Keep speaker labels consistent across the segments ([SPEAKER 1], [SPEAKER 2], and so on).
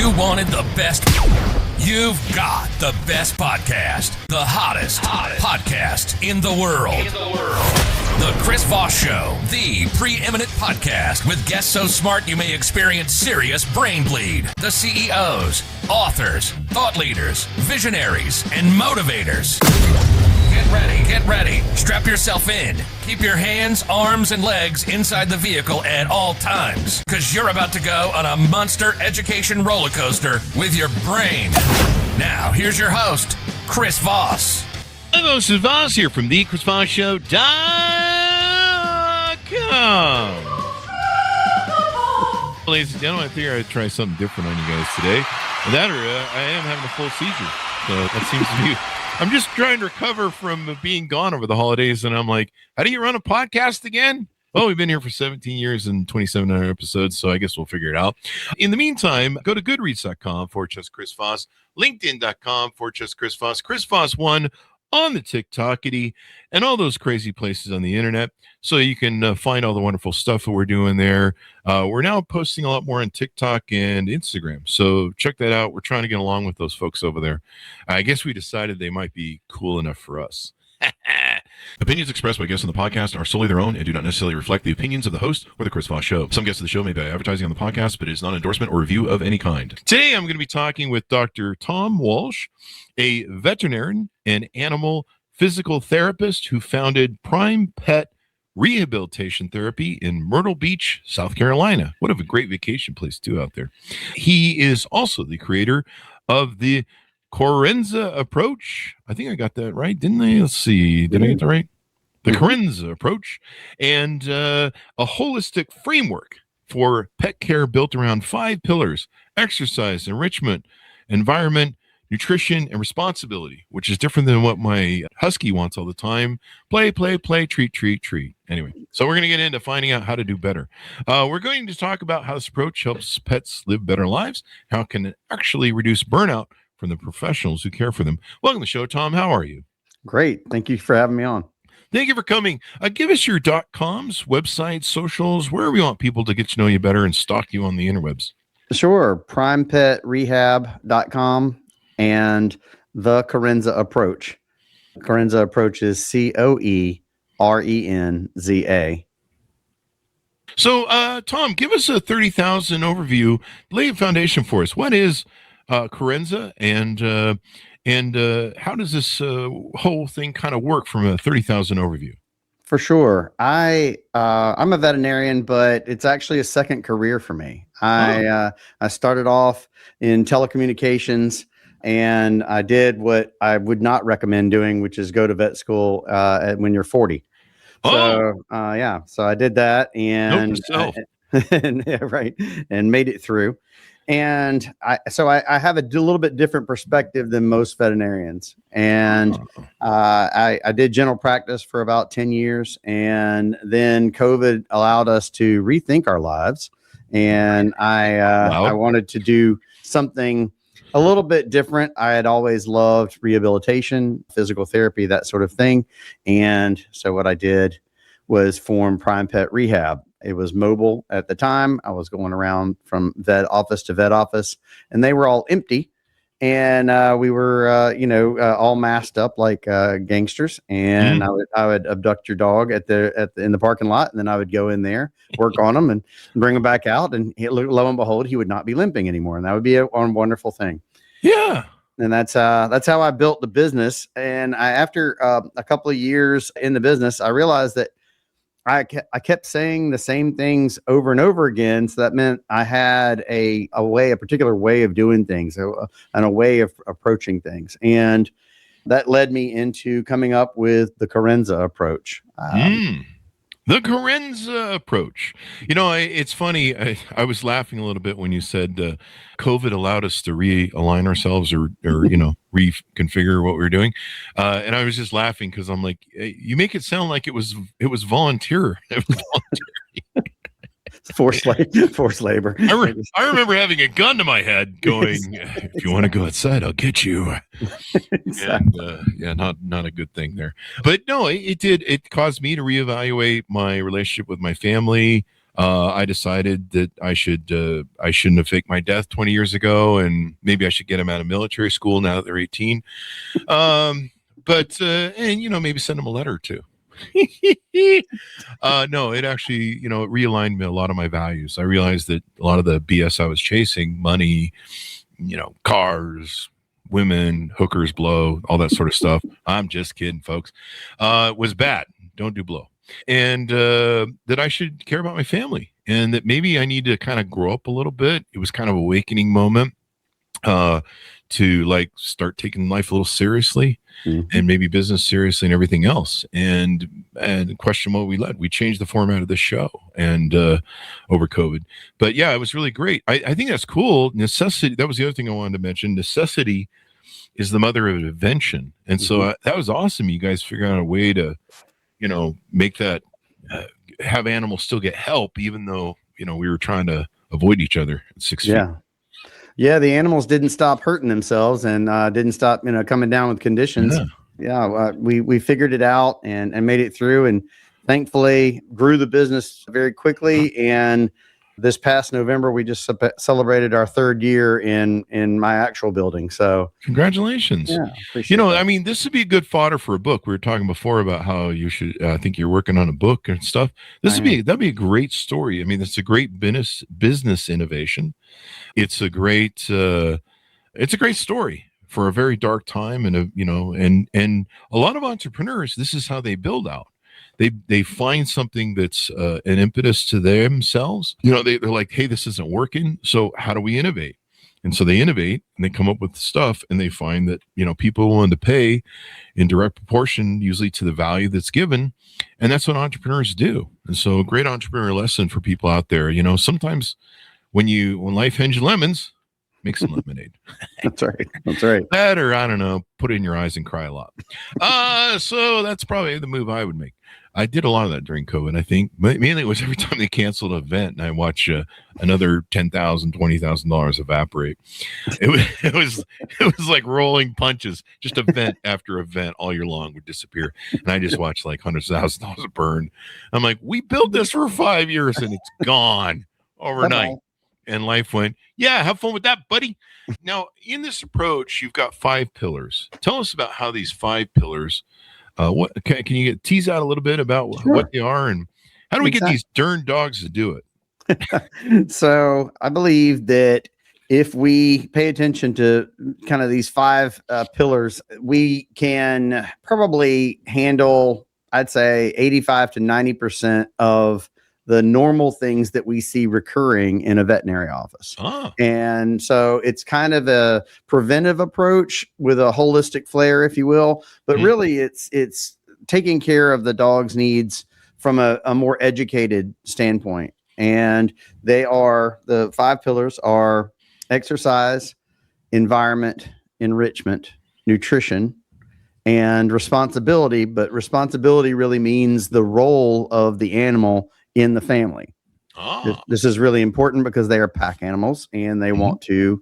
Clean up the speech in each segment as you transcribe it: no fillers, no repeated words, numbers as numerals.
[SPEAKER 1] You wanted the best. You've got the best podcast. The hottest podcast in the world. The Chris Voss Show, the preeminent podcast with guests so smart you may experience serious brain bleed. The CEOs, authors, thought leaders, visionaries, and motivators. Get ready. Strap yourself in. Keep your hands, arms, and legs inside the vehicle at all times, because you're about to go on a monster education roller coaster with your brain. Now, here's your host, Chris Voss.
[SPEAKER 2] I'm Chris Voss here from the Chris Voss Show.com. Ladies and gentlemen, I figure I'd try something different on you guys today. And that, or I am having a full seizure. So that seems to be... I'm just trying to recover from being gone over the holidays, and I'm like, how do you run a podcast again? Well, we've been here for 17 years and 2,700 episodes, so I guess we'll figure it out. In the meantime, go to goodreads.com/Chris Voss, linkedin.com/Chris Voss, Chris Voss1 on the TikTokity, and all those crazy places on the internet, so you can find all the wonderful stuff that we're doing there. We're now posting a lot more on TikTok and Instagram, so check that out. We're trying to get along with those folks over there. I guess we decided they might be cool enough for us. Opinions expressed by guests on the podcast are solely their own and do not necessarily reflect the opinions of the host or the Chris Voss Show. Some guests of the show may be advertising on the podcast, but it is not an endorsement or review of any kind. Today, I'm going to be talking with Dr. Tom Walsh, a veterinarian and animal physical therapist who founded Prime Pet Rehabilitation Therapy in Myrtle Beach, South Carolina. What a great vacation place, too, out there. He is also the creator of the Coerenza approach. I think I got that right, didn't I? Let's see. Did I get that right? The Coerenza approach, and a holistic framework for pet care built around 5 pillars: exercise, enrichment, environment, nutrition, and responsibility, which is different than what my husky wants all the time. Play, treat. Anyway, so we're going to get into finding out how to do better. We're going to talk about how this approach helps pets live better lives, how it can actually reduce burnout from the professionals who care for them. Welcome to the show, Tom. How are you?
[SPEAKER 3] Great. Thank you for having me on.
[SPEAKER 2] Thank you for coming. Give us your .coms, websites, socials, wherever you want people to get to know you better and stalk you on the interwebs.
[SPEAKER 3] Sure. primepetrehab.com and the Coerenza approach. Coerenza approach is Coerenza.
[SPEAKER 2] So, Tom, give us a 30,000 overview. Lay a foundation for us. What is Coerenza, and how does this whole thing kind of work from a 30,000 overview?
[SPEAKER 3] For sure. I'm a veterinarian, but it's actually a second career for me. I started off in telecommunications, and I did what I would not recommend doing, which is go to vet school when you're 40. So I did that, and and made it through. And I have a little bit different perspective than most veterinarians. And I did general practice for about 10 years. And then COVID allowed us to rethink our lives. And I wanted to do something a little bit different. I had always loved rehabilitation, physical therapy, that sort of thing. And so what I did was form Prime Pet Rehab. It was mobile at the time. I was going around from vet office to vet office, and they were all empty. And we were, all masked up like gangsters. And I would abduct your dog in the parking lot, and then I would go in there, work on him, and bring him back out. And lo and behold, he would not be limping anymore, and that would be a wonderful thing.
[SPEAKER 2] Yeah.
[SPEAKER 3] And that's how I built the business. And after a couple of years in the business, I realized that I kept saying the same things over and over again. So that meant I had a particular way of doing things, and a way of approaching things. And that led me into coming up with the Coerenza approach.
[SPEAKER 2] The Coerenza approach. It's funny. I was laughing a little bit when you said COVID allowed us to realign ourselves or reconfigure what we were doing. And I was just laughing because I'm like, you make it sound like it was volunteer. It was voluntary.
[SPEAKER 3] Forced labor.
[SPEAKER 2] I remember having a gun to my head going, if you want to go outside, I'll get you. Exactly. And not a good thing there. But no, it did. It caused me to reevaluate my relationship with my family, I decided that I shouldn't have faked my death 20 years ago, and maybe I should get them out of military school now that they're 18. And maybe send them a letter or two. No, it actually, it realigned me a lot of my values. I realized that a lot of the BS I was chasing, money, cars, women, hookers, blow, all that sort of stuff. I'm just kidding, folks. Was bad. Don't do blow. And that I should care about my family, and that maybe I need to kind of grow up a little bit. It was kind of an awakening moment to like start taking life a little seriously, and maybe business seriously and everything else. And question what we led. We changed the format of the show and over COVID. But yeah, it was really great. I think that's cool. Necessity. That was the other thing I wanted to mention. Necessity is the mother of invention. And so that was awesome. You guys figured out a way to, make that have animals still get help, even though, we were trying to avoid each other at 6 feet.
[SPEAKER 3] Yeah, the animals didn't stop hurting themselves and didn't stop, coming down with conditions. We figured it out and made it through, and thankfully grew the business very quickly. And this past November, we just celebrated our 3rd year in my actual building. So
[SPEAKER 2] congratulations.
[SPEAKER 3] Yeah, appreciate that.
[SPEAKER 2] This would be good fodder for a book. We were talking before about how you should, I think you're working on a book and stuff. That'd be a great story. I mean, it's a great business innovation. It's a great story for a very dark time. And, and a lot of entrepreneurs, this is how they build out. They find something that's an impetus to themselves. They're like, hey, this isn't working. So how do we innovate? And so they innovate and they come up with stuff, and they find that, people are willing to pay in direct proportion, usually to the value that's given. And that's what entrepreneurs do. And so a great entrepreneur lesson for people out there, sometimes when life hands you lemons, make some lemonade.
[SPEAKER 3] That's right.
[SPEAKER 2] That, or I don't know, put it in your eyes and cry a lot. So that's probably the move I would make. I did a lot of that during COVID. I think mainly it was every time they canceled an event and I watch another $10,000, $20,000 evaporate. It was like rolling punches, just event after event all year long would disappear. And I just watched like hundreds of thousands of dollars burn. I'm like, we built this for 5 years and it's gone overnight. And life went, yeah, have fun with that, buddy. Now, in this approach, you've got 5 pillars. Tell us about how these 5 pillars, what can you tease out a little bit about what they are, and how do we get these darn dogs to do it?
[SPEAKER 3] So I believe that if we pay attention to kind of these 5 pillars, we can probably handle, I'd say, 85 to 90% of the normal things that we see recurring in a veterinary office. And so it's kind of a preventive approach with a holistic flair, if you will, but really it's taking care of the dog's needs from a more educated standpoint. And the 5 pillars are exercise, environment, enrichment, nutrition, and responsibility. But responsibility really means the role of the animal in the family. This is really important because they are pack animals, and they want to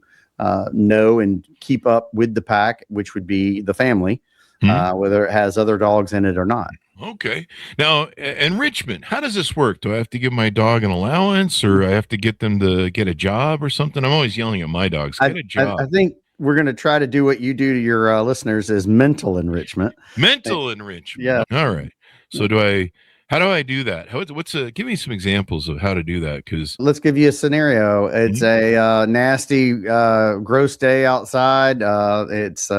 [SPEAKER 3] know and keep up with the pack, which would be the family, whether it has other dogs in it or not.
[SPEAKER 2] Okay. Now, enrichment, how does this work? Do I have to give my dog an allowance, or I have to get them to get a job or something? I'm always yelling at my dogs, get a job.
[SPEAKER 3] I think we're going to try to do what you do to your listeners is mental enrichment.
[SPEAKER 2] Mental enrichment.
[SPEAKER 3] Yeah.
[SPEAKER 2] All right. So how do I do that? Give me some examples of how to do that. Because
[SPEAKER 3] let's give you a scenario. It's a nasty, gross day outside. It's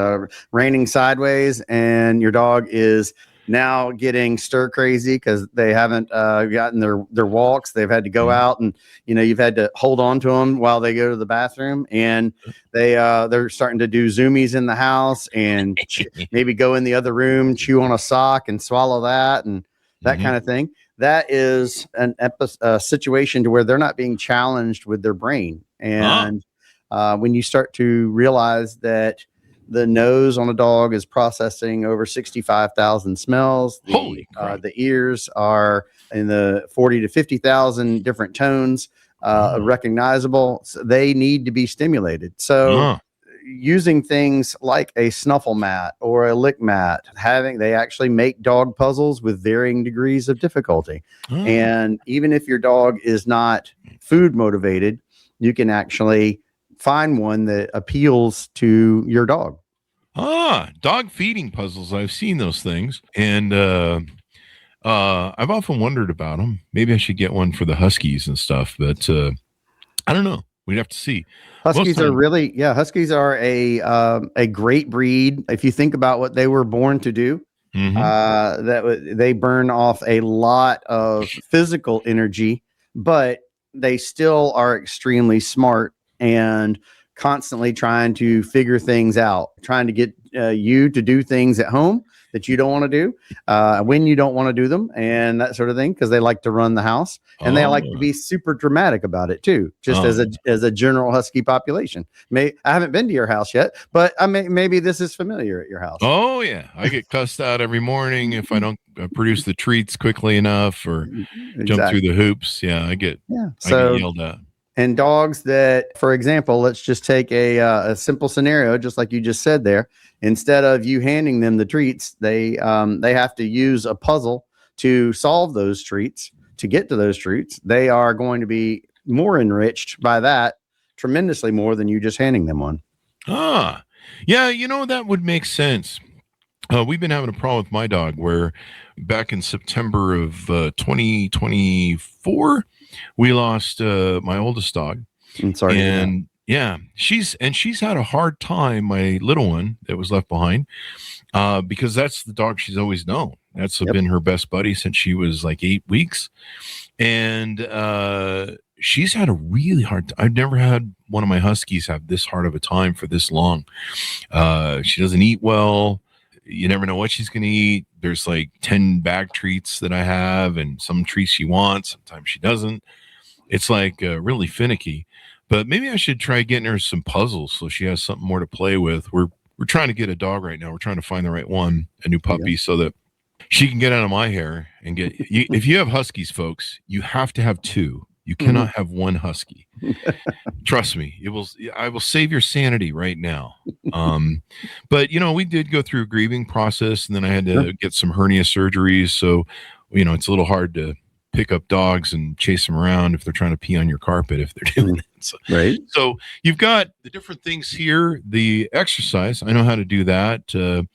[SPEAKER 3] raining sideways, and your dog is now getting stir crazy because they haven't gotten their walks. They've had to go out, and you've had to hold on to them while they go to the bathroom, and they're starting to do zoomies in the house and maybe go in the other room, chew on a sock and swallow that, and that kind of thing. That is a situation to where they're not being challenged with their brain. And when you start to realize that the nose on a dog is processing over 65,000 smells, the ears are in the 40 to 50,000 different tones, recognizable. So they need to be stimulated. So using things like a snuffle mat or a lick mat, they actually make dog puzzles with varying degrees of difficulty. And even if your dog is not food motivated, you can actually find one that appeals to your dog.
[SPEAKER 2] Dog feeding puzzles. I've seen those things, and I've often wondered about them. Maybe I should get one for the Huskies and stuff, but I don't know. We'd have to see.
[SPEAKER 3] Huskies are a great breed. If you think about what they were born to do, they burn off a lot of physical energy, but they still are extremely smart and constantly trying to figure things out, trying to get you to do things at home that you don't want to do when you don't want to do them and that sort of thing, because they like to run the house and they like to be super dramatic about it too, just as a general Husky population. I haven't been to your house yet, but maybe this is familiar at your house.
[SPEAKER 2] Oh yeah, I get cussed out every morning if I don't produce the treats quickly enough or jump through the hoops. I get yelled at.
[SPEAKER 3] And dogs that, for example, let's just take a simple scenario, just like you just said there. Instead of you handing them the treats, they have to use a puzzle to solve those treats, to get to those treats. They are going to be more enriched by that, tremendously more than you just handing them one.
[SPEAKER 2] Yeah, that would make sense. We've been having a problem with my dog where back in September of 2024, we lost my oldest dog.
[SPEAKER 3] I'm sorry.
[SPEAKER 2] And she's had a hard time, my little one that was left behind, because that's the dog she's always known. That's been her best buddy since she was like 8 weeks. And she's had a really hard time. I've never had one of my Huskies have this hard of a time for this long. She doesn't eat well. You never know what she's going to eat. There's like 10 bag treats that I have, and some treats she wants. Sometimes she doesn't. It's like really finicky. But maybe I should try getting her some puzzles so she has something more to play with. We're trying to get a dog right now. We're trying to find the right one, a new puppy, so that she can get out of my hair and get. If you have Huskies, folks, you have to have two. You cannot have one Husky. Trust me, I will save your sanity right now. But we did go through a grieving process, and then I had to get some hernia surgeries. So, it's a little hard to pick up dogs and chase them around if they're trying to pee on your carpet, if they're doing that. So,
[SPEAKER 3] right.
[SPEAKER 2] So you've got the different things here. The exercise, I know how to do that.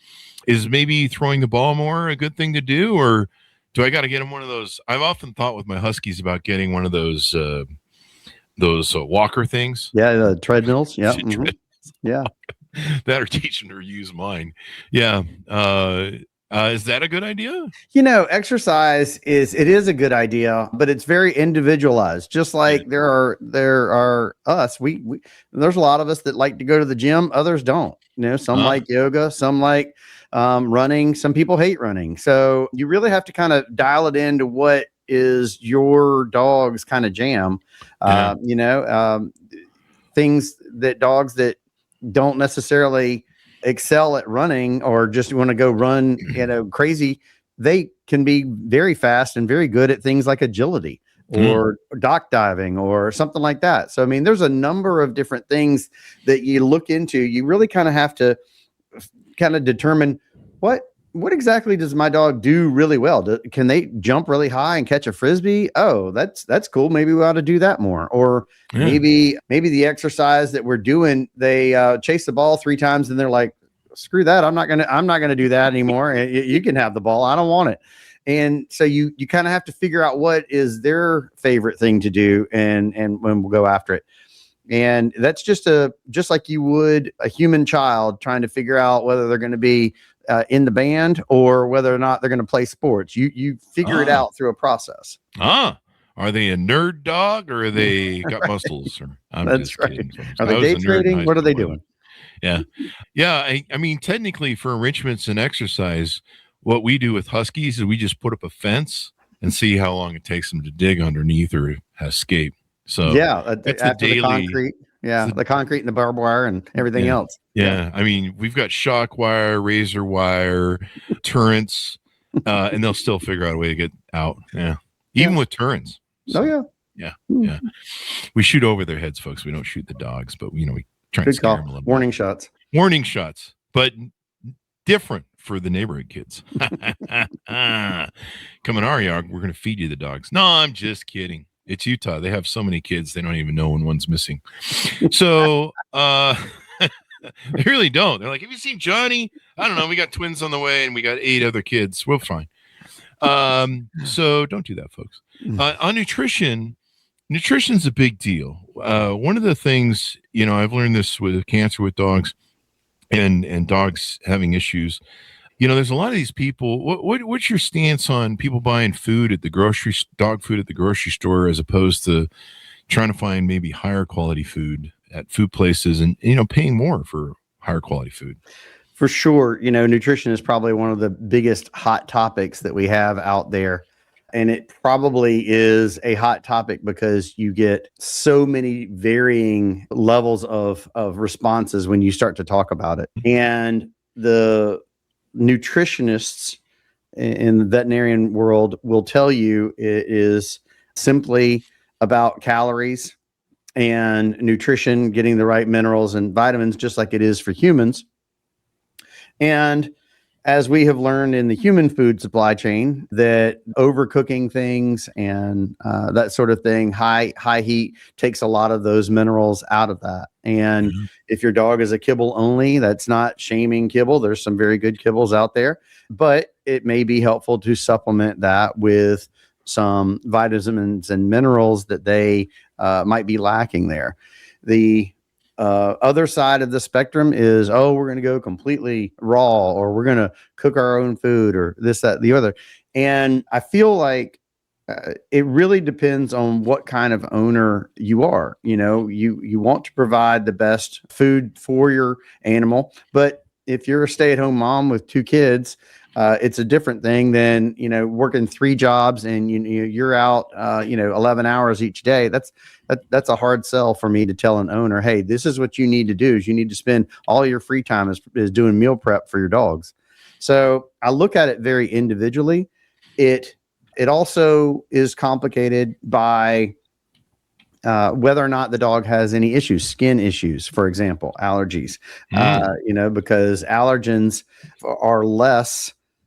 [SPEAKER 2] Is maybe throwing the ball more a good thing to do, or do I got to get him one of those? I've often thought with my Huskies about getting one of those walker things.
[SPEAKER 3] Yeah, the treadmills. Yeah. Yeah.
[SPEAKER 2] That or teaching her to use mine. Yeah. Is that a good idea?
[SPEAKER 3] Exercise is a good idea, but it's very individualized. Just like there are us. There's a lot of us that like to go to the gym. Others don't. Some like yoga, some like running. Some people hate running. So you really have to kind of dial it into what is your dog's kind of jam. Things that dogs that don't necessarily excel at running or just want to go run, crazy, they can be very fast and very good at things like agility or dock diving or something like that. So, there's a number of different things that you look into. You really kind of have to kind of determine what exactly does my dog do really well? Can they jump really high and catch a Frisbee? Oh, that's cool. Maybe we ought to do that more. Or maybe the exercise that we're doing, they chase the ball 3 times and they're like, screw that. I'm not going to do that anymore. You can have the ball. I don't want it. And so you kind of have to figure out what is their favorite thing to do and when we'll go after it. And that's just like you would a human child trying to figure out whether they're going to be in the band or whether or not they're going to play sports. You figure it out through a process.
[SPEAKER 2] Are they a nerd dog or are they got muscles?
[SPEAKER 3] That's right. Kidding. Are they day trading? What are they doing?
[SPEAKER 2] Yeah. I mean, technically for enrichments and exercise, what we do with Huskies is we just put up a fence and see how long it takes them to dig underneath or escape. So it's a daily
[SPEAKER 3] concrete. Yeah, the concrete and the barbed wire and everything else.
[SPEAKER 2] Yeah. I mean, we've got shock wire, razor wire, turrets, and they'll still figure out a way to get out. Yeah. Even with turrets. So,
[SPEAKER 3] Yeah.
[SPEAKER 2] We shoot over their heads, folks. We don't shoot the dogs, but we Trying
[SPEAKER 3] Good
[SPEAKER 2] to scare
[SPEAKER 3] call.
[SPEAKER 2] them a little
[SPEAKER 3] Warning shots.
[SPEAKER 2] bit. Warning shots, but different for the neighborhood kids. Come in our yard, we're going to feed you the dogs. No, I'm just kidding. It's Utah. They have so many kids, they don't even know when one's missing. So, they really don't. They're like, have you seen Johnny? I don't know. We got twins on the way and we got 8 other kids. We're fine. So don't do that, folks. On nutrition's a big deal. One of the things, I've learned this with cancer with dogs and dogs having issues. There's a lot of these people. What's your stance on people buying food at the dog food at the grocery store, as opposed to trying to find maybe higher quality food at food places and, paying more for higher quality food?
[SPEAKER 3] For sure. Nutrition is probably one of the biggest hot topics that we have out there. And it probably is a hot topic because you get so many varying levels of responses when you start to talk about it. And the nutritionists in the veterinarian world will tell you it is simply about calories and nutrition, getting the right minerals and vitamins, just like it is for humans. And as we have learned in the human food supply chain, that overcooking things and that sort of thing, high heat takes a lot of those minerals out of that. And if your dog is a kibble only, that's not shaming kibble. There's some very good kibbles out there, but it may be helpful to supplement that with some vitamins and minerals that they might be lacking there. The other side of the spectrum is, we're going to go completely raw, or we're going to cook our own food, or this, that, the other. And I feel like it really depends on what kind of owner you are. You want to provide the best food for your animal, but if you're a stay-at-home mom with 2 kids, it's a different thing than, working 3 jobs and you're out, 11 hours each day. That's a hard sell for me to tell an owner, hey, this is what you need to do, is you need to spend all your free time is doing meal prep for your dogs. So I look at it very individually. It also is complicated by whether or not the dog has any issues, skin issues, for example, allergies, because allergens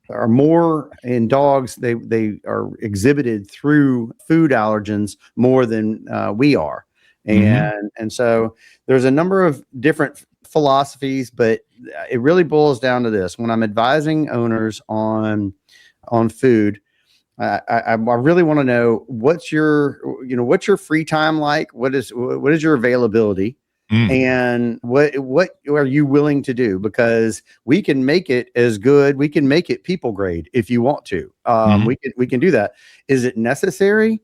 [SPEAKER 3] are more in dogs. They are exhibited through food allergens more than we are. And so there's a number of different philosophies, but it really boils down to this. When I'm advising owners on food, I really want to know what's your free time like? What is your availability? And what are you willing to do? Because we can make it as good. We can make it people grade if you want to. We can do that. Is it necessary?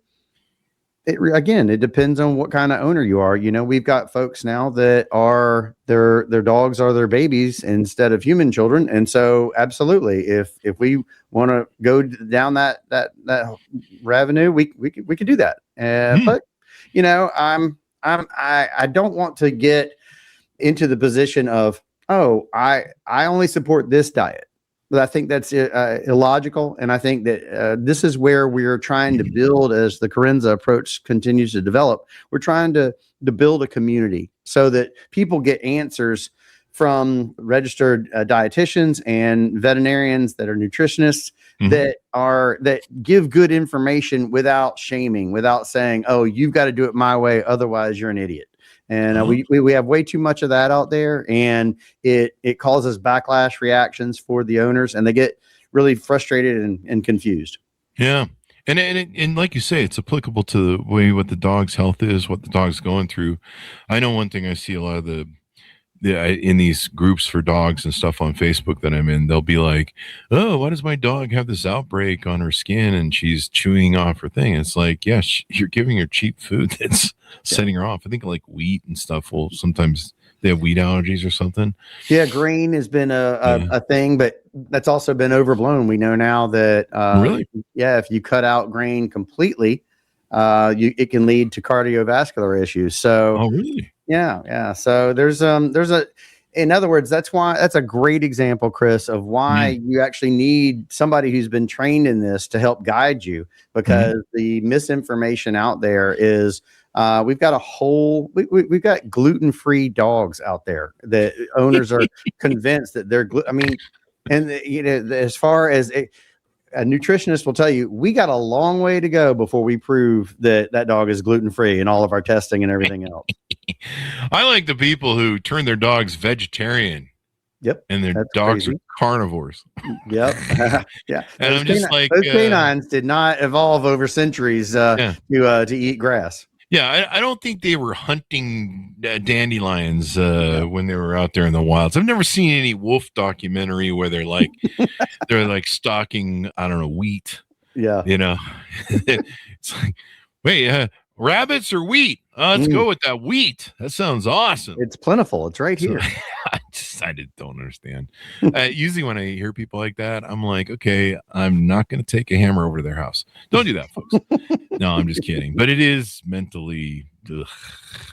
[SPEAKER 3] It depends on what kind of owner you are. We've got folks now that are their dogs are their babies instead of human children. And so absolutely, if we want to go down that revenue, we can do that. But I don't want to get into the position of, I only support this diet. But I think that's illogical. And I think that this is where we're trying to build, as the Coerenza approach continues to develop. We're trying to build a community so that people get answers from registered dietitians and veterinarians that are nutritionists that give good information without shaming, without saying, you've got to do it my way, otherwise you're an idiot. And we have way too much of that out there, and it causes backlash reactions for the owners, and they get really frustrated and confused.
[SPEAKER 2] Yeah. And like you say, it's applicable to the way what the dog's health is, what the dog's going through. I know one thing I see a lot of in these groups for dogs and stuff on Facebook that I'm in, they'll be like, why does my dog have this outbreak on her skin and she's chewing off her thing? And it's like, you're giving her cheap food that's setting her off. I think like wheat and stuff will sometimes they have wheat allergies or something.
[SPEAKER 3] Yeah, grain has been a thing, but that's also been overblown. We know now that
[SPEAKER 2] really?
[SPEAKER 3] If you cut out grain completely, it can lead to cardiovascular issues. So
[SPEAKER 2] really?
[SPEAKER 3] Yeah. So in other words, that's a great example, Chris, of why you actually need somebody who's been trained in this to help guide you, because the misinformation out there is We've got we've got gluten-free dogs out there that owners are convinced that they're as far as a nutritionist will tell you, we got a long way to go before we prove that dog is gluten-free in all of our testing and everything else.
[SPEAKER 2] I like the people who turn their dogs vegetarian.
[SPEAKER 3] Yep.
[SPEAKER 2] And their dogs are carnivores.
[SPEAKER 3] Yep. Yeah.
[SPEAKER 2] And I'm just like,
[SPEAKER 3] those canines did not evolve over centuries to eat grass.
[SPEAKER 2] Yeah, I don't think they were hunting dandelions when they were out there in the wilds. I've never seen any wolf documentary where they're like stalking, I don't know, wheat.
[SPEAKER 3] Yeah.
[SPEAKER 2] It's like, wait, rabbits or wheat? Let's go with that wheat. That sounds awesome.
[SPEAKER 3] It's plentiful. It's right here.
[SPEAKER 2] I don't understand. Usually when I hear people like that, I'm like, okay, I'm not going to take a hammer over to their house. Don't do that, folks. No, I'm just kidding. But it is mentally. Ugh.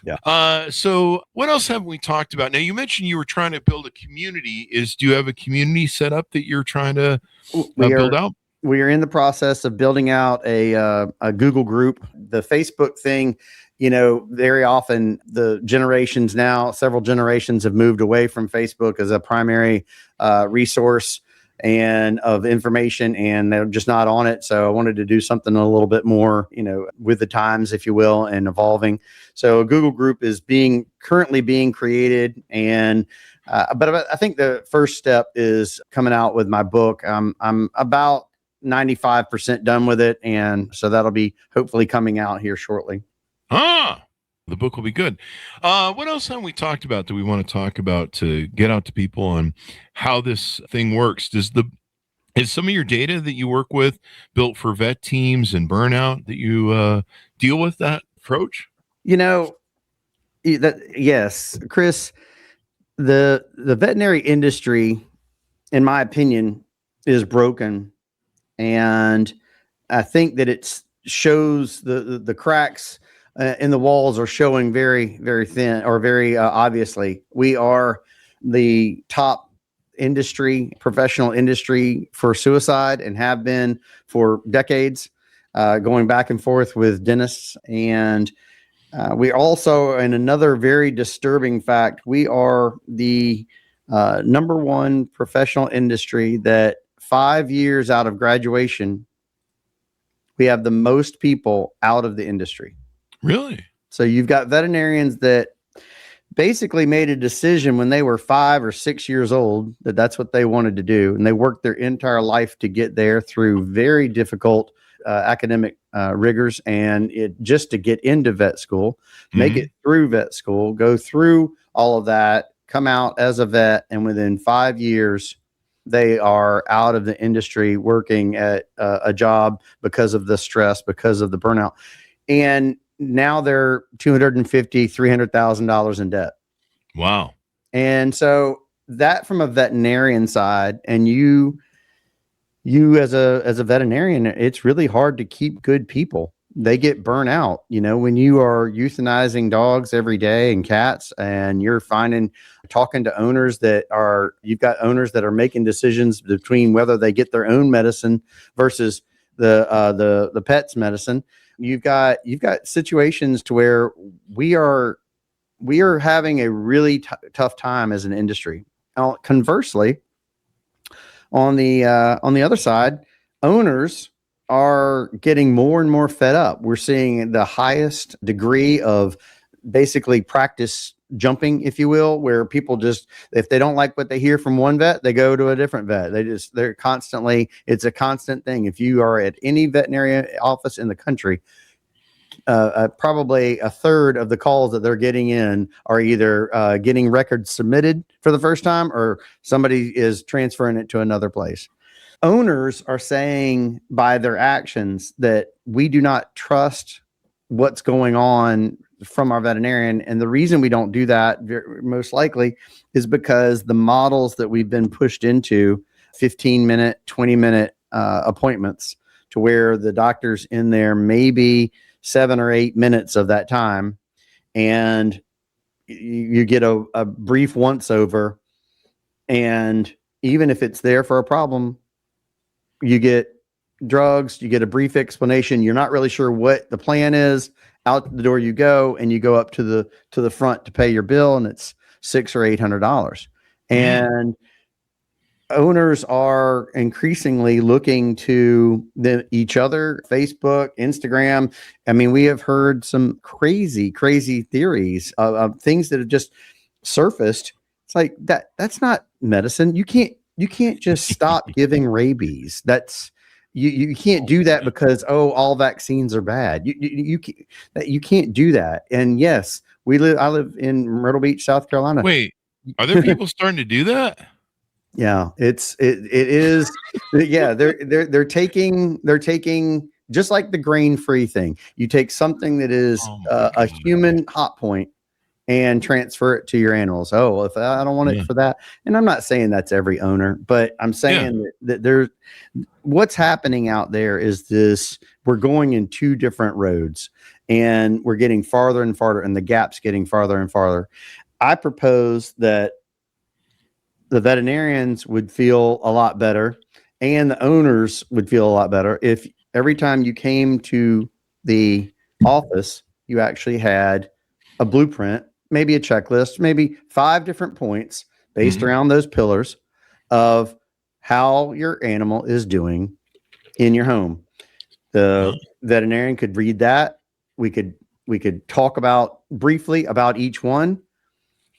[SPEAKER 3] Yeah.
[SPEAKER 2] So what else have we talked about? Now, you mentioned you were trying to build a community. Do you have a community set up that you're trying to build out?
[SPEAKER 3] We are in the process of building out a Google group. The Facebook thing, very often several generations have moved away from Facebook as a primary resource and of information, and they're just not on it. So I wanted to do something a little bit more, with the times, if you will, and evolving. So a Google group is currently being created, and but I think the first step is coming out with my book. I'm about 95% done with it, and so that'll be hopefully coming out here shortly.
[SPEAKER 2] The book will be good. What else have we talked about that we want to talk about to get out to people on how this thing works? Is some of your data that you work with built for vet teams and burnout that you deal with that approach?
[SPEAKER 3] Yes, Chris, the veterinary industry, in my opinion, is broken. And I think that it shows the cracks in the walls are showing very, very thin, or very obviously. We are the top professional industry for suicide, and have been for decades, going back and forth with dentists. And we also, and another very disturbing fact, we are the number one professional industry that 5 years out of graduation, we have the most people out of the industry.
[SPEAKER 2] Really?
[SPEAKER 3] So you've got veterinarians that basically made a decision when they were 5 or 6 years old that that's what they wanted to do. And they worked their entire life to get there through very difficult academic rigors, and just to get into vet school, make it through vet school, go through all of that, come out as a vet. And within 5 years, they are out of the industry working at a job because of the stress, because of the burnout. And now they're $250,000, $300,000 in debt.
[SPEAKER 2] Wow.
[SPEAKER 3] And so that, from a veterinarian side, and you as a veterinarian, it's really hard to keep good people. They get burnt out, when you are euthanizing dogs every day and cats, and you're talking to owners you've got owners that are making decisions between whether they get their own medicine versus the pet's medicine. You've got situations to where we are having a really tough time as an industry. Now, conversely, on the other side, owners are getting more and more fed up. We're seeing the highest degree of basically practice jumping, if you will, where people just, if they don't like what they hear from one vet, they go to a different vet. They're constantly, it's a constant thing. If you are at any veterinary office in the country, probably a third of the calls that they're getting in are either getting records submitted for the first time, or somebody is transferring it to another place. Owners are saying by their actions that we do not trust what's going on from our veterinarian. And the reason we don't do that, most likely, is because the models that we've been pushed into, 15-minute, 20-minute appointments, to where the doctor's in there maybe 7 or 8 minutes of that time, and you get a brief once over, and even if it's there for a problem, you get drugs, you get a brief explanation. You're not really sure what the plan is out the door you go, and you go up to the front to pay your bill, and it's $600 or $800. And owners are increasingly looking to each other, Facebook, Instagram. I mean, we have heard some crazy theories of things that have just surfaced. It's like that's not medicine. You can't just stop giving rabies. That's you can't do that because all vaccines are bad. You can't do that. And yes, I live in Myrtle Beach, South Carolina.
[SPEAKER 2] Wait, are there people starting to do that?
[SPEAKER 3] Yeah, it is. Yeah, they're taking just like the grain-free thing. You take something that is a human hot point and transfer it to your animals. Oh, well, if I don't want it for that, and I'm not saying that's every owner, but I'm saying that there's what's happening out there is this: we're going in two different roads, and we're getting farther and farther, and the gap's getting farther and farther. I propose that the veterinarians would feel a lot better, and the owners would feel a lot better if every time you came to the office, you actually had a blueprint, maybe a checklist, maybe 5 different points based around those pillars of how your animal is doing in your home. The veterinarian could read that. We could talk briefly about each one.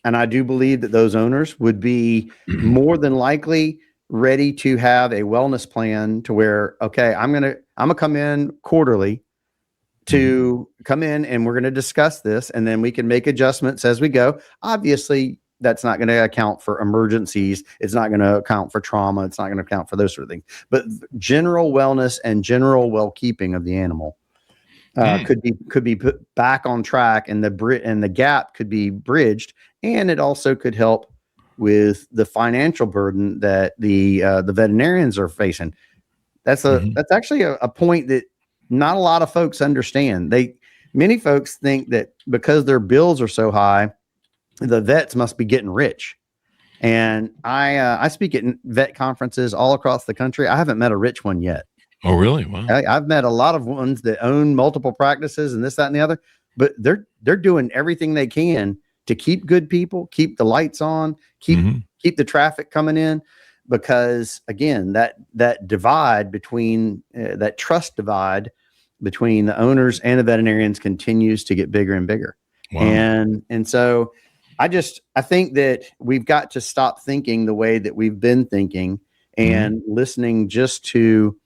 [SPEAKER 3] And I do believe that those owners would be more than likely ready to have a wellness plan to where, okay, I'm gonna come in quarterly to come in, and we're going to discuss this, and then we can make adjustments as we go. Obviously, that's not going to account for emergencies. It's not going to account for trauma. It's not going to account for those sort of things. But general wellness and general well-keeping of the animal could be put back on track, and the gap could be bridged. And it also could help with the financial burden that the veterinarians are facing. That's actually a point that not a lot of folks understand. Many folks think that because their bills are so high, the vets must be getting rich. And I speak at vet conferences all across the country. I haven't met a rich one yet.
[SPEAKER 2] Oh, really? Wow.
[SPEAKER 3] I've met a lot of ones that own multiple practices and this, that, and the other, but they're doing everything they can to keep good people, keep the lights on, keep the traffic coming in, because again, that divide between that trust divide between the owners and the veterinarians continues to get bigger and bigger. Wow. And so I think that we've got to stop thinking the way that we've been thinking and listening just to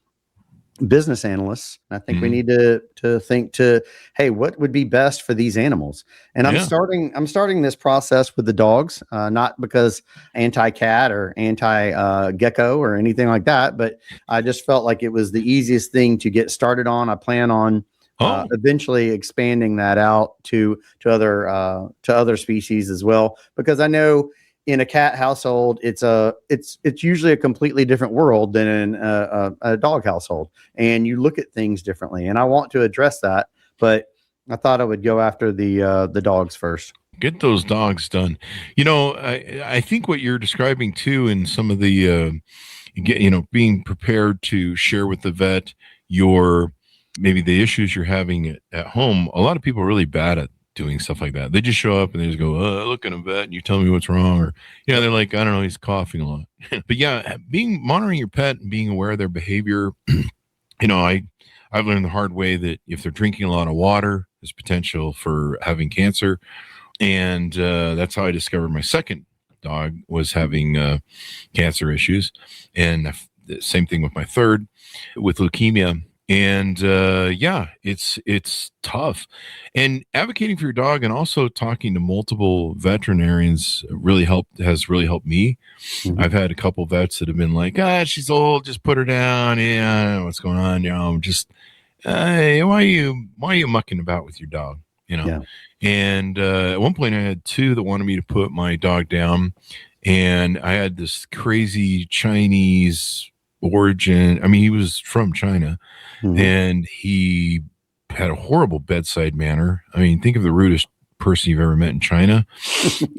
[SPEAKER 3] business analysts. I think we need to think hey, what would be best for these animals? And I'm starting this process with the dogs, not because anti-cat or anti-gecko or anything like that, but I just felt like it was the easiest thing to get started on. I plan on eventually expanding that out to other species as well, because I know in a cat household, it's usually a completely different world than in a dog household, and you look at things differently. And I want to address that, but I thought I would go after the dogs first.
[SPEAKER 2] Get those dogs done. I think what you're describing too, in some of the, being prepared to share with the vet maybe the issues you're having at home. A lot of people are really bad at doing stuff like that. They just show up and they just go, look at a vet and you tell me what's wrong. Or, they're like, I don't know, he's coughing a lot. But monitoring your pet and being aware of their behavior. I've learned the hard way that if they're drinking a lot of water, there's potential for having cancer. And that's how I discovered my second dog was having cancer issues. And the same thing with my third, with leukemia. And it's tough. And advocating for your dog and also talking to multiple veterinarians has really helped me. I've had a couple vets that have been like, she's old, just put her down. Yeah, what's going on? Just why are you mucking about with your dog? And at one point I had 2 that wanted me to put my dog down, and I had this crazy Chinese origin. I mean, he was from China, and he had a horrible bedside manner. I mean, think of the rudest person you've ever met in China,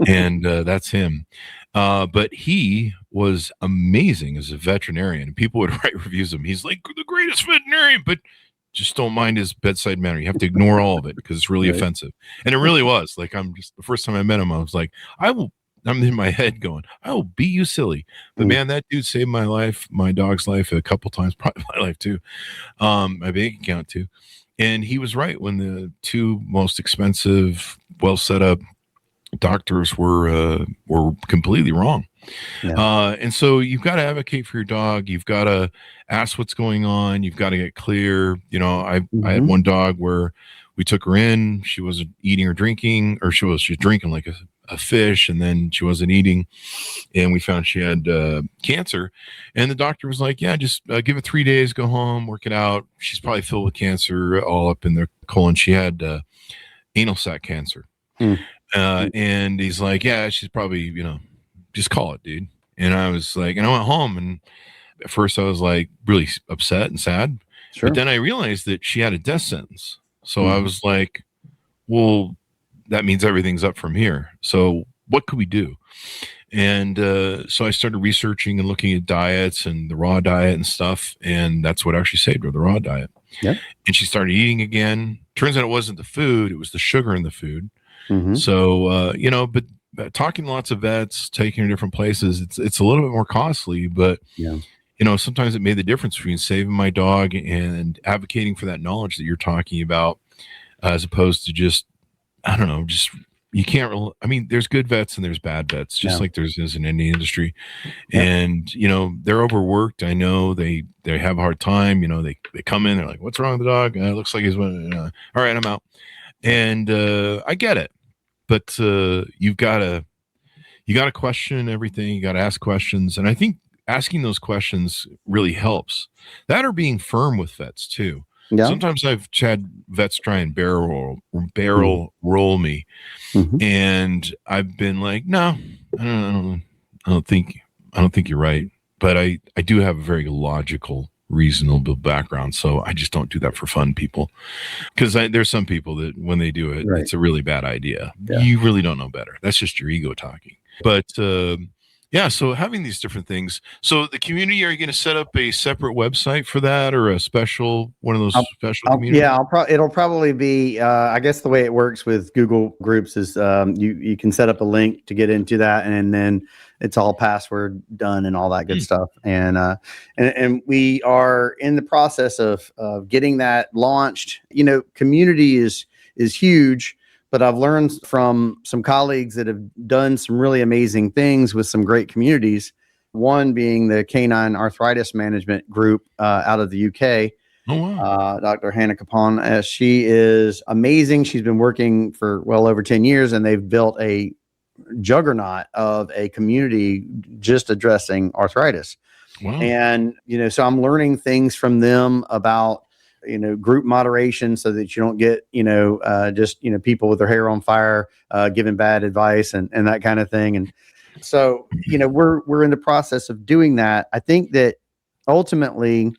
[SPEAKER 2] and that's him. But he was amazing as a veterinarian. People would write reviews of him. He's like the greatest veterinarian, but just don't mind his bedside manner. You have to ignore all of it because it's really offensive. And it really was. Like, the first time I met him, I was like, I'm in my head going, I will beat you silly. But man, that dude saved my life, my dog's life a couple times, probably my life too, my bank account too. And he was right when the two most expensive, well set up doctors were completely wrong. And so you've got to advocate for your dog. You've got to ask what's going on. You've got to get clear. You know, I had one dog where we took her in. She wasn't eating or drinking, or she was drinking like a fish, and then she wasn't eating. And we found she had cancer. And the doctor was like, yeah, just give it 3 days, go home, work it out. She's probably filled with cancer all up in the colon. She had anal sac cancer. And he's like, yeah, she's probably, you know, just call it, dude. And I was like, and I went home, and at first I was like really upset and sad. Sure. But then I realized that she had a death sentence. So I was like, well, that means everything's up from here. So what could we do? And so I started researching and looking at diets and the raw diet and stuff. And that's what actually saved her, the raw diet. Yep. And she started eating again. Turns out it wasn't the food, it was the sugar in the food. So, you know, but talking to lots of vets, taking her different places, it's a little bit more costly, but you know, sometimes it made the difference between saving my dog and advocating for that knowledge that you're talking about, as opposed to just, I don't know, just, you can't, I mean, there's good vets and there's bad vets, just like there's in any industry. And, you know, they're overworked. I know they have a hard time. You know, they come in, they're like, what's wrong with the dog? It looks like he's, all right, I'm out. And I get it, but you gotta question everything. You gotta ask questions, and I think asking those questions really helps. That or being firm with vets too. Yeah. Sometimes I've had vets try and barrel roll me, and I've been like, no, I don't think you're right. But I do have a very logical, reasonable background, so I just don't do that for fun, people, because there's some people that when they do it, it's a really bad idea. You really don't know better. That's just your ego talking. But yeah, so having these different things. So the community, are you going to set up a separate website for that, or a special one of those special communities?
[SPEAKER 3] Yeah, it'll probably be. I guess the way it works with Google Groups is you can set up a link to get into that, and then it's all password done and all that good stuff. And we are in the process of getting that launched. You know, community is huge. But I've learned from some colleagues that have done some really amazing things with some great communities. One being the Canine Arthritis Management Group out of the UK. Oh, wow. Dr. Hannah Capon. She is amazing. She's been working for well over 10 years, and they've built a juggernaut of a community just addressing arthritis. Wow. And, you know, so I'm learning things from them about, you know, group moderation, so that you don't get, you know, just, you know, people with their hair on fire, giving bad advice and that kind of thing. And so, you know, we're in the process of doing that. I think that ultimately,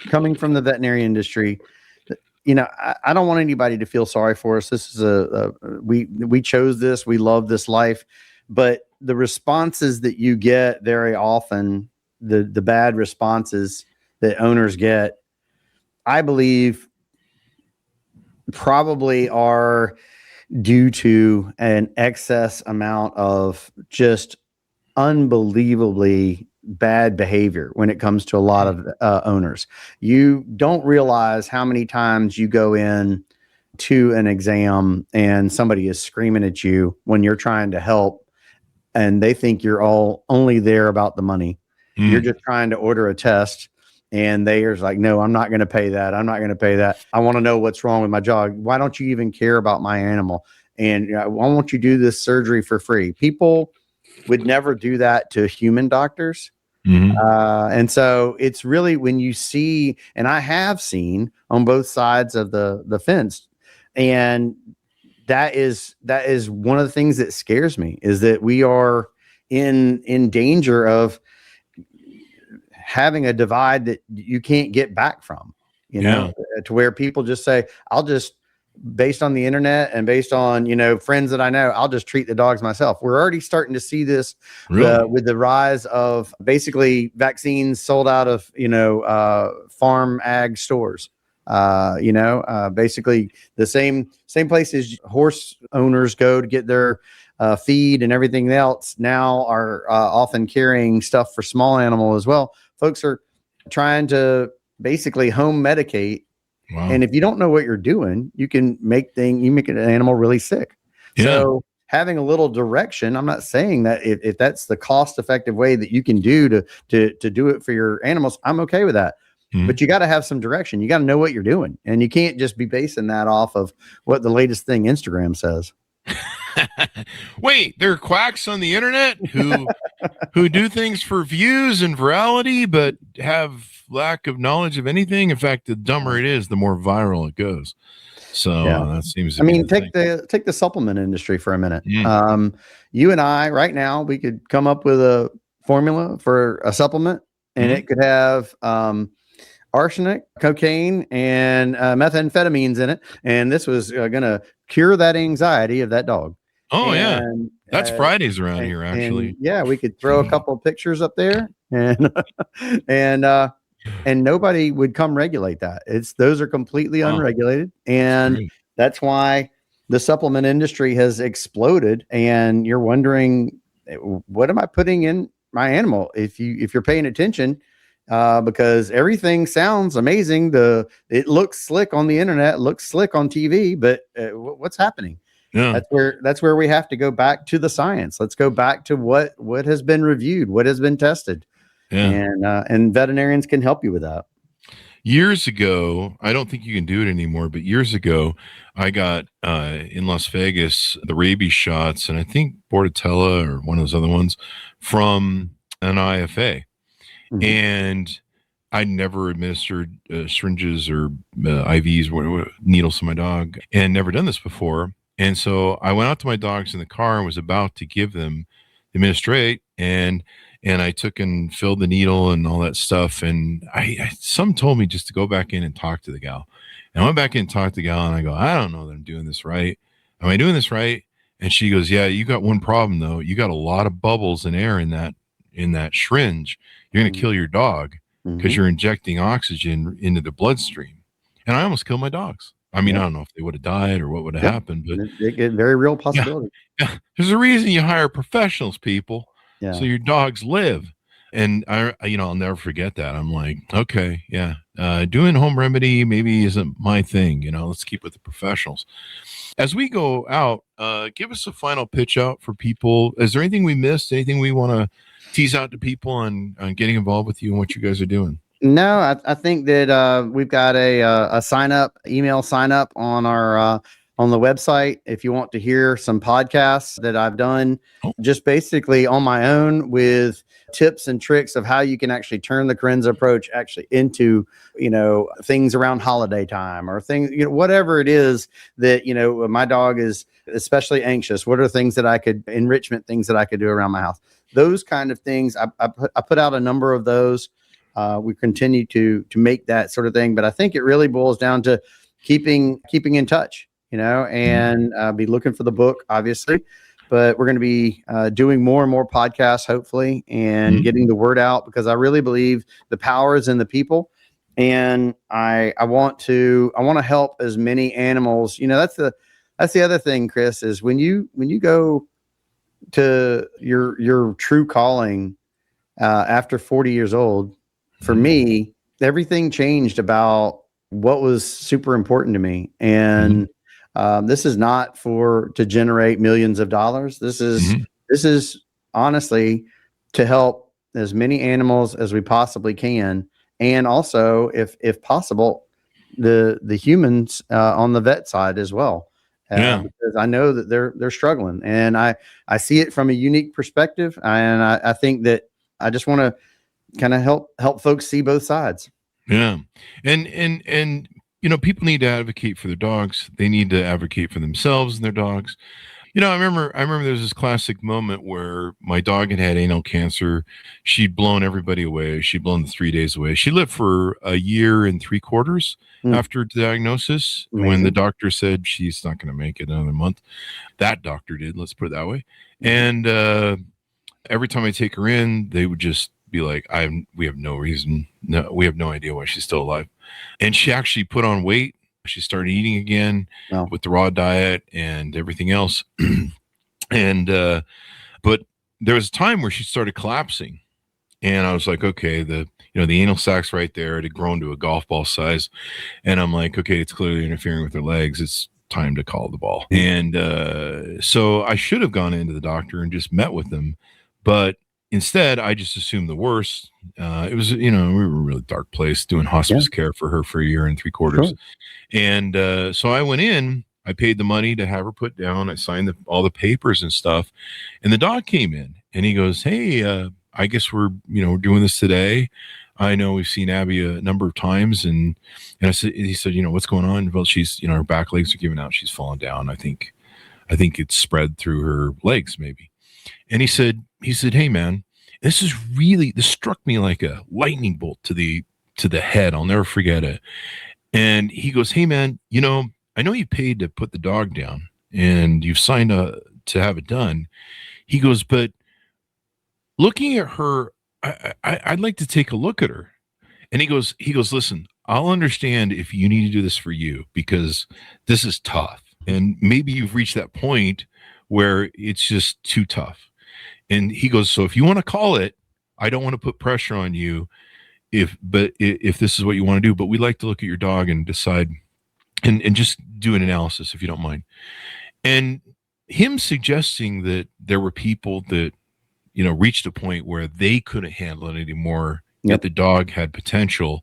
[SPEAKER 3] coming from the veterinary industry, you know, I don't want anybody to feel sorry for us. This is we chose this, we love this life, but the responses that you get very often, the bad responses that owners get, I believe probably are due to an excess amount of just unbelievably bad behavior when it comes to a lot of owners. You don't realize how many times you go in to an exam and somebody is screaming at you when you're trying to help, and they think you're only there about the money. You're just trying to order a test. And they are like, no, I'm not going to pay that. I'm not going to pay that. I want to know what's wrong with my dog. Why don't you even care about my animal? And why won't you do this surgery for free? People would never do that to human doctors. And so it's really when you see, and I have seen on both sides of the fence, and that is one of the things that scares me, is that we are in danger of having a divide that you can't get back from, you know, to where people just say, I'll just, based on the internet and based on, you know, friends that I know, I'll just treat the dogs myself. We're already starting to see this with the rise of basically vaccines sold out of, you know, farm ag stores. Basically the same places horse owners go to get their feed and everything else now are often carrying stuff for small animal as well. Folks are trying to basically home medicate.
[SPEAKER 2] Wow.
[SPEAKER 3] And if you don't know what you're doing, you can make an animal really sick.
[SPEAKER 2] Yeah.
[SPEAKER 3] So having a little direction, I'm not saying that if that's the cost effective way that you can do to do it for your animals, I'm okay with that. Mm-hmm. But you got to have some direction. You got to know what you're doing. And you can't just be basing that off of what the latest thing Instagram says.
[SPEAKER 2] Wait, there are quacks on the internet who do things for views and virality, but have lack of knowledge of anything. In fact, the dumber it is, the more viral it goes. So that seems to
[SPEAKER 3] take the supplement industry for a minute.
[SPEAKER 2] Mm.
[SPEAKER 3] You and I right now, we could come up with a formula for a supplement, and it could have arsenic, cocaine, and methamphetamines in it, and this was going to cure that anxiety of that dog.
[SPEAKER 2] Oh, and, that's Fridays around here, actually.
[SPEAKER 3] And, we could throw a couple of pictures up there, and and nobody would come regulate that. Those are completely unregulated, and that's why the supplement industry has exploded. And you're wondering, what am I putting in my animal? If you're paying attention, because everything sounds amazing. It looks slick on the internet, looks slick on TV, but what's happening?
[SPEAKER 2] Yeah.
[SPEAKER 3] That's where we have to go back to the science. Let's go back to what has been reviewed, what has been tested. Yeah. And veterinarians can help you with that.
[SPEAKER 2] Years ago, I don't think you can do it anymore, but years ago, I got in Las Vegas the rabies shots, and I think Bordetella or one of those other ones from an IFA. Mm-hmm. And I never administered syringes or IVs, needles to my dog, and never done this before. And so I went out to my dogs in the car and was about to give them the administrate, and I took and filled the needle and all that stuff. And some told me just to go back in and talk to the gal. And I went back in and talked to the gal, and I go, I don't know that I'm doing this right. Am I doing this right? And she goes, yeah, you got one problem though. You got a lot of bubbles and air in that syringe. You're going to kill your dog because you're injecting oxygen into the bloodstream. And I almost killed my dogs. I mean, I don't know if they would have died or what would have happened, but
[SPEAKER 3] it get very real possibility.
[SPEAKER 2] Yeah. There's a reason you hire professionals, people. Yeah. So your dogs live. And I'll never forget that. I'm like, okay, doing home remedy maybe isn't my thing. Let's keep with the professionals. As we go out, give us a final pitch out for people. Is there anything we missed? Anything we want to tease out to people on getting involved with you and what you guys are doing?
[SPEAKER 3] No, I think that we've got a email sign up on our on the website. If you want to hear some podcasts that I've done just basically on my own with tips and tricks of how you can actually turn the Coerenza approach actually into, things around holiday time or things, whatever it is that, my dog is especially anxious. What are enrichment things that I could do around my house? Those kind of things. I put out a number of those. We continue to make that sort of thing, but I think it really boils down to keeping in touch, and be looking for the book, obviously. But we're going to be doing more and more podcasts, hopefully, and getting the word out, because I really believe the power is in the people, and I want to help as many animals. That's the other thing, Chris, is when you go to your true calling after 40 years old. For me, everything changed about what was super important to me. And this is not to generate millions of dollars. This is honestly to help as many animals as we possibly can. And also, if possible, the humans on the vet side as well. Because I know that they're struggling, and I see it from a unique perspective. And I think that I just want to kind of help folks see both sides.
[SPEAKER 2] Yeah. And people need to advocate for their dogs. They need to advocate for themselves and their dogs. I remember there's this classic moment where my dog had anal cancer. She'd blown everybody away. She'd blown the 3 days away. She lived for 1 year and 3/4 after diagnosis. Amazing. When the doctor said she's not going to make it another month. That doctor did, let's put it that way. And every time I take her in, they would just be like, we have no reason. No, we have no idea why she's still alive. And she actually put on weight. She started eating again with the raw diet and everything else. And, but there was a time where she started collapsing. And I was like, okay, the anal sac's right there. It had grown to a golf ball size. And I'm like, okay, it's clearly interfering with her legs. It's time to call the ball. And so I should have gone into the doctor and just met with them. But instead, I just assumed the worst. It was, we were a really dark place doing hospice care for her for 1 year and 3/4. Sure. And so I went in, I paid the money to have her put down. I signed all the papers and stuff. And the doc came in and he goes, hey, I guess we're doing this today. I know we've seen Abby a number of times. And he said, what's going on? Well, she's, her back legs are giving out. She's fallen down. I think it's spread through her legs maybe. And he said, hey man, this struck me like a lightning bolt to the head. I'll never forget it. And he goes, hey man, I know you paid to put the dog down and you've signed to have it done. He goes, but looking at her, I'd like to take a look at her. And he goes, listen, I'll understand if you need to do this for you because this is tough. And maybe you've reached that point where it's just too tough. And he goes, so if you want to call it, I don't want to put pressure on you if this is what you want to do, but we'd like to look at your dog and decide and just do an analysis if you don't mind. And him suggesting that there were people that, reached a point where they couldn't handle it anymore, that the dog had potential.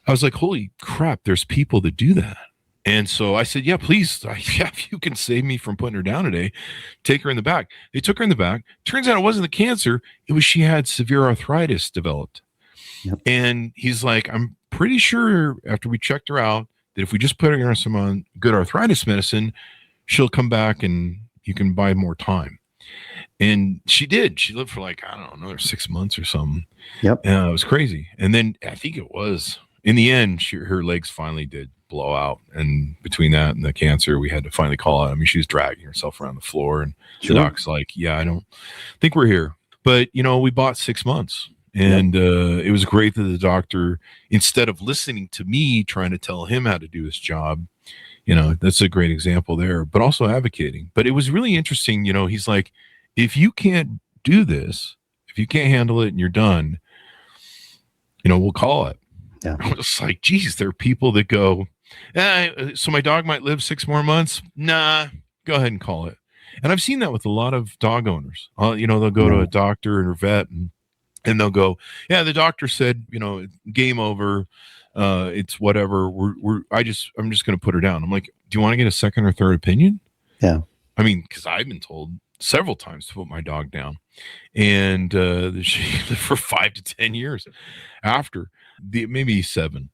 [SPEAKER 2] I was like, holy crap, there's people that do that. And so I said, yeah, please, if you can save me from putting her down today, take her in the back. They took her in the back. Turns out it wasn't the cancer. It was she had severe arthritis developed. Yep. And he's like, I'm pretty sure after we checked her out that if we just put her on some good arthritis medicine, she'll come back and you can buy more time. And she did. She lived for another 6 months or something. Yep. It was crazy. And then I think it was, in the end, her legs finally did blow out. And between that and the cancer, we had to finally call out. I mean, she was dragging herself around the floor. And the doc's like, yeah, I don't think we're here. But, we bought 6 months. And it was great that the doctor, instead of listening to me trying to tell him how to do his job, that's a great example there, but also advocating. But it was really interesting. He's like, if you can't do this, if you can't handle it and you're done, we'll call it. Yeah. I was like, geez, there are people that go, so my dog might live 6 more months. Nah, go ahead and call it. And I've seen that with a lot of dog owners. They'll go to a doctor or a vet and they'll go, yeah, the doctor said, game over. It's whatever. I'm just going to put her down. I'm like, do you want to get a second or third opinion? Yeah. I mean, because I've been told several times to put my dog down, and she lived for 5 to 10 years after, maybe 7.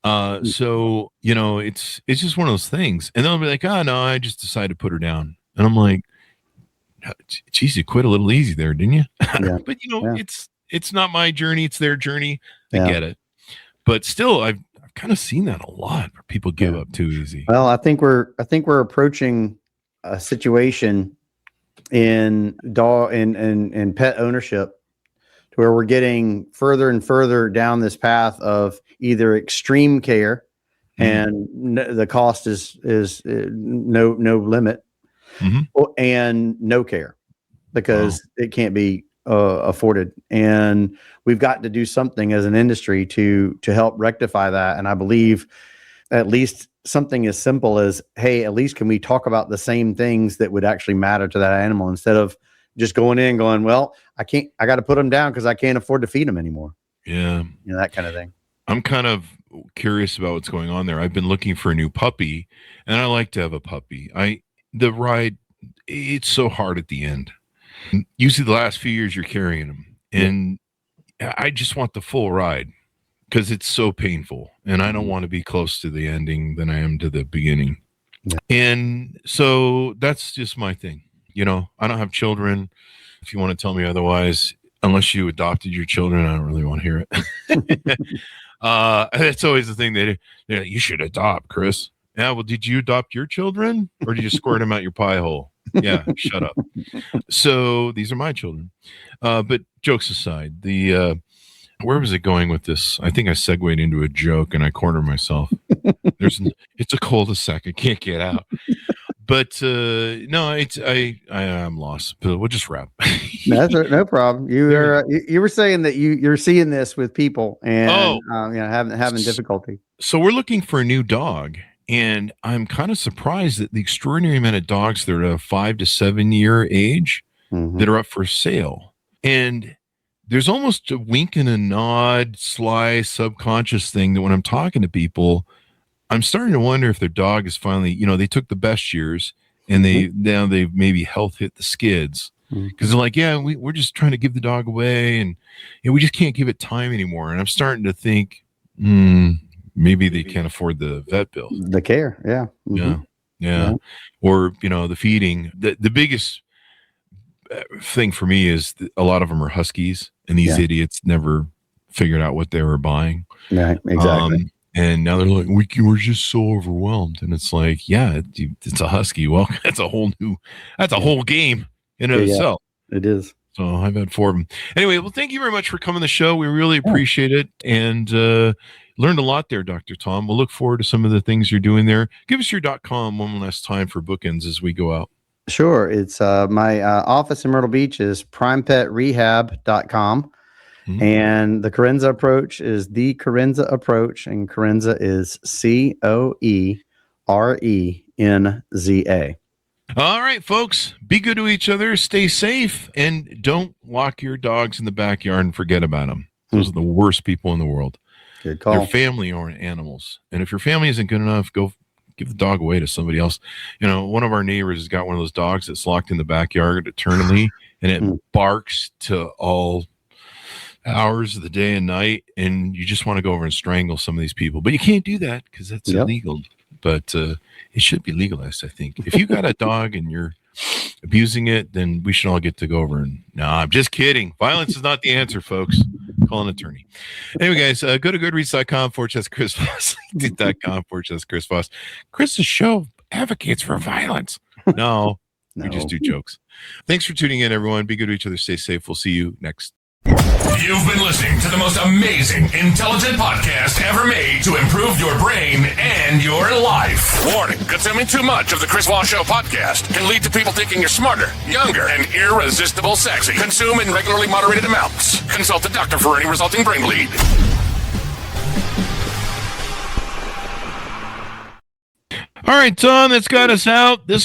[SPEAKER 2] So it's just one of those things. And they'll be like, oh no, I just decided to put her down. And I'm like, geez, you quit a little easy there, didn't you? Yeah. But it's not my journey; it's their journey. I get it. But still, I've kind of seen that a lot where people give up too easy.
[SPEAKER 3] Well, I think we're approaching a situation in dog and pet ownership to where we're getting further and further down this path of either extreme care and the cost is no limit, and no care because it can't be afforded. And we've got to do something as an industry to help rectify that. And I believe at least something as simple as, hey, at least can we talk about the same things that would actually matter to that animal instead of just going in going, well, I got to put them down because I can't afford to feed them anymore.
[SPEAKER 2] Yeah.
[SPEAKER 3] That kind of thing.
[SPEAKER 2] I'm kind of curious about what's going on there. I've been looking for a new puppy and I like to have a puppy. The ride, it's so hard at the end. Usually the last few years you're carrying them and I just want the full ride because it's so painful and I don't want to be close to the ending than I am to the beginning. Yeah. And so that's just my thing. I don't have children. If you want to tell me otherwise, unless you adopted your children, I don't really want to hear it. That's always the thing that you should adopt, Chris. Yeah. Well, did you adopt your children or did you squirt them out your pie hole? Yeah, shut up. So these are my children. But jokes aside, where was it going with this? I think I segued into a joke and I cornered myself. It's a cul-de-sac. I can't get out. But no, I'm lost. But we'll just wrap.
[SPEAKER 3] No problem. You were saying that you're seeing this with people and having difficulty.
[SPEAKER 2] So we're looking for a new dog, and I'm kind of surprised at the extraordinary amount of dogs that are a 5 to 7 year age that are up for sale. And there's almost a wink and a nod, sly, subconscious thing that when I'm talking to people, I'm starting to wonder if their dog is finally, they took the best years and now they've maybe health hit the skids because they're like, yeah, we're just trying to give the dog away and we just can't give it time anymore. And I'm starting to think, maybe they can't afford the vet bill,
[SPEAKER 3] the care. Yeah.
[SPEAKER 2] Yeah. Or, the feeding. The biggest thing for me is a lot of them are huskies and these idiots never figured out what they were buying.
[SPEAKER 3] Yeah, exactly.
[SPEAKER 2] And now they're like, we're just so overwhelmed. And it's like, yeah, it's a husky. Well, that's a whole game in and of itself.
[SPEAKER 3] It is.
[SPEAKER 2] So I've had 4 of them. Anyway, well, thank you very much for coming on the show. We really appreciate it. And learned a lot there, Dr. Tom. We'll look forward to some of the things you're doing there. Give us your .com one last time for bookends as we go out. Sure.
[SPEAKER 3] It's my office in Myrtle Beach is primepetrehab.com. And the Coerenza approach is the Coerenza approach, and Coerenza is COERENZA.
[SPEAKER 2] All right, folks, be good to each other, stay safe, and don't lock your dogs in the backyard and forget about them. Those are the worst people in the world.
[SPEAKER 3] Good call.
[SPEAKER 2] Their family aren't animals. And if your family isn't good enough, go give the dog away to somebody else. One of our neighbors has got one of those dogs that's locked in the backyard eternally, and it barks to all hours of the day and night, and you just want to go over and strangle some of these people, but you can't do that because that's illegal. But it should be legalized, I think. If you got a dog and you're abusing it, then we should all get to go over and I'm just kidding. Violence is not the answer, folks. Call an attorney. Anyway, guys, go to goodreads.com/Chris Voss, .com/Chris Voss. Chris's show advocates for violence. No, we just do jokes. Thanks for tuning in, everyone. Be good to each other. Stay safe. We'll see you next.
[SPEAKER 1] You've been listening to the most amazing, intelligent podcast ever made to improve your brain and your life. Warning, consuming too much of the Chris Voss Show podcast can lead to people thinking you're smarter, younger, and irresistible sexy. Consume in regularly moderated amounts. Consult a doctor for any resulting brain bleed.
[SPEAKER 2] All right, Tom, that's got us out. This